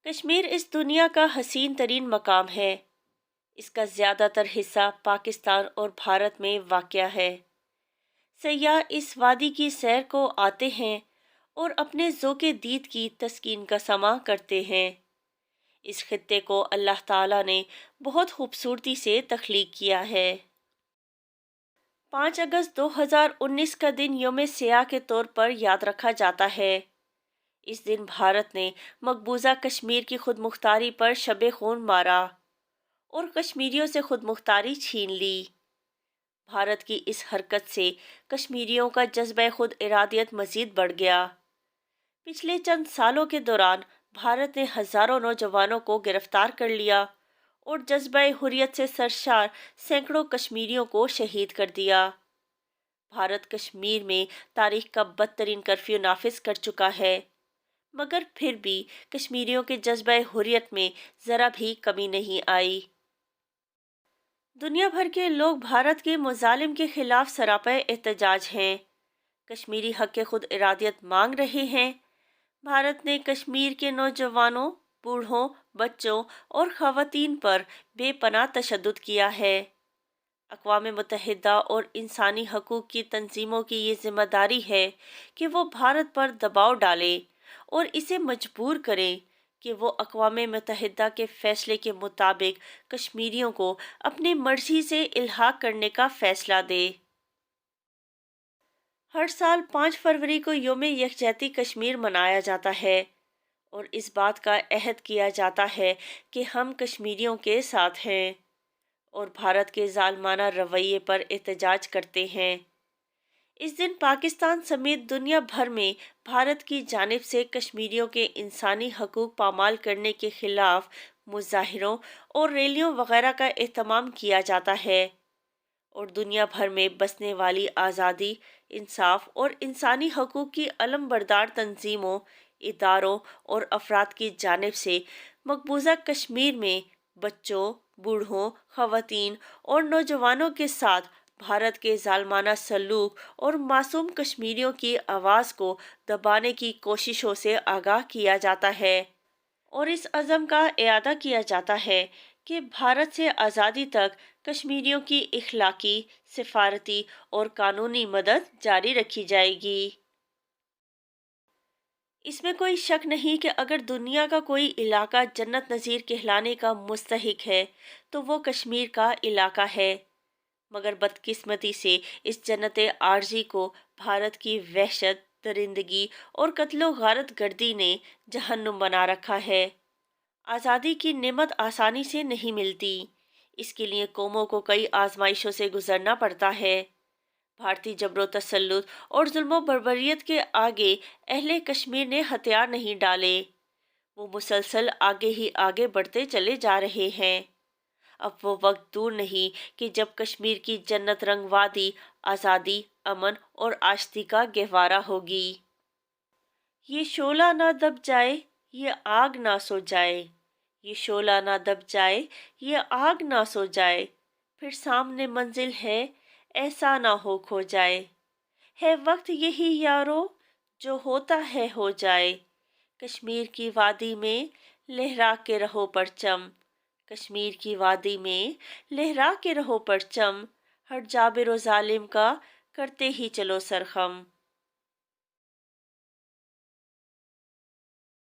کشمیر اس دنیا کا حسین ترین مقام ہے۔ اس کا زیادہ تر حصہ پاکستان اور بھارت میں واقع ہے۔ سیاح اس وادی کی سیر کو آتے ہیں اور اپنے ذوق دید کی تسکین کا سماع کرتے ہیں۔ اس خطے کو اللہ تعالیٰ نے بہت خوبصورتی سے تخلیق کیا ہے۔ 5 اگست 2019 کا دن یوم سیاح کے طور پر یاد رکھا جاتا ہے۔ اس دن بھارت نے مقبوضہ کشمیر کی خود مختاری پر شب خون مارا اور کشمیریوں سے خود مختاری چھین لی۔ بھارت کی اس حرکت سے کشمیریوں کا جذبہ خود ارادیت مزید بڑھ گیا۔ پچھلے چند سالوں کے دوران بھارت نے ہزاروں نوجوانوں کو گرفتار کر لیا اور جذبہ حریت سے سرشار سینکڑوں کشمیریوں کو شہید کر دیا۔ بھارت کشمیر میں تاریخ کا بدترین کرفیو نافذ کر چکا ہے، مگر پھر بھی کشمیریوں کے جذبہ حریت میں ذرا بھی کمی نہیں آئی۔ دنیا بھر کے لوگ بھارت کے مظالم کے خلاف سراپا احتجاج ہیں، کشمیری حق خود ارادیت مانگ رہے ہیں۔ بھارت نے کشمیر کے نوجوانوں، بوڑھوں، بچوں اور خواتین پر بے پناہ تشدد کیا ہے۔ اقوام متحدہ اور انسانی حقوق کی تنظیموں کی یہ ذمہ داری ہے کہ وہ بھارت پر دباؤ ڈالیں اور اسے مجبور کریں کہ وہ اقوام متحدہ کے فیصلے کے مطابق کشمیریوں کو اپنی مرضی سے الحاق کرنے کا فیصلہ دے۔ ہر سال 5 فروری کو یوم یکجہتی کشمیر منایا جاتا ہے اور اس بات کا عہد کیا جاتا ہے کہ ہم کشمیریوں کے ساتھ ہیں اور بھارت کے ظالمانہ رویے پر احتجاج کرتے ہیں۔ اس دن پاکستان سمیت دنیا بھر میں بھارت کی جانب سے کشمیریوں کے انسانی حقوق پامال کرنے کے خلاف مظاہروں اور ریلیوں وغیرہ کا اہتمام کیا جاتا ہے اور دنیا بھر میں بسنے والی آزادی، انصاف اور انسانی حقوق کی علم بردار تنظیموں، اداروں اور افراد کی جانب سے مقبوضہ کشمیر میں بچوں، بوڑھوں، خواتین اور نوجوانوں کے ساتھ بھارت کے ظالمانہ سلوک اور معصوم کشمیریوں کی آواز کو دبانے کی کوششوں سے آگاہ کیا جاتا ہے اور اس عزم کا اعادہ کیا جاتا ہے کہ بھارت سے آزادی تک کشمیریوں کی اخلاقی، سفارتی اور قانونی مدد جاری رکھی جائے گی۔ اس میں کوئی شک نہیں کہ اگر دنیا کا کوئی علاقہ جنت نظیر کہلانے کا مستحق ہے تو وہ کشمیر کا علاقہ ہے، مگر بدقسمتی سے اس جنت عارضی کو بھارت کی وحشت، درندگی اور قتل و غارت گردی نے جہنم بنا رکھا ہے۔ آزادی کی نعمت آسانی سے نہیں ملتی، اس کے لیے قوموں کو کئی آزمائشوں سے گزرنا پڑتا ہے۔ بھارتی جبر و تسلط اور ظلم و بربریت کے آگے اہل کشمیر نے ہتھیار نہیں ڈالے، وہ مسلسل آگے ہی آگے بڑھتے چلے جا رہے ہیں۔ اب وہ وقت دور نہیں کہ جب کشمیر کی جنت رنگ وادی آزادی، امن اور آشتی کا گہوارہ ہوگی۔ یہ شعلہ نہ دب جائے، یہ آگ نہ سو جائے، یہ شعلہ نہ دب جائے، یہ آگ نہ سو جائے، پھر سامنے منزل ہے، ایسا نہ ہو کھو جائے۔ ہے وقت یہی یارو، جو ہوتا ہے ہو جائے، کشمیر کی وادی میں لہرا کے رہو پرچم، کشمیر کی وادی میں لہرا کے رہو پرچم، ہر جابر و ظالم کا کرتے ہی چلو سرخم۔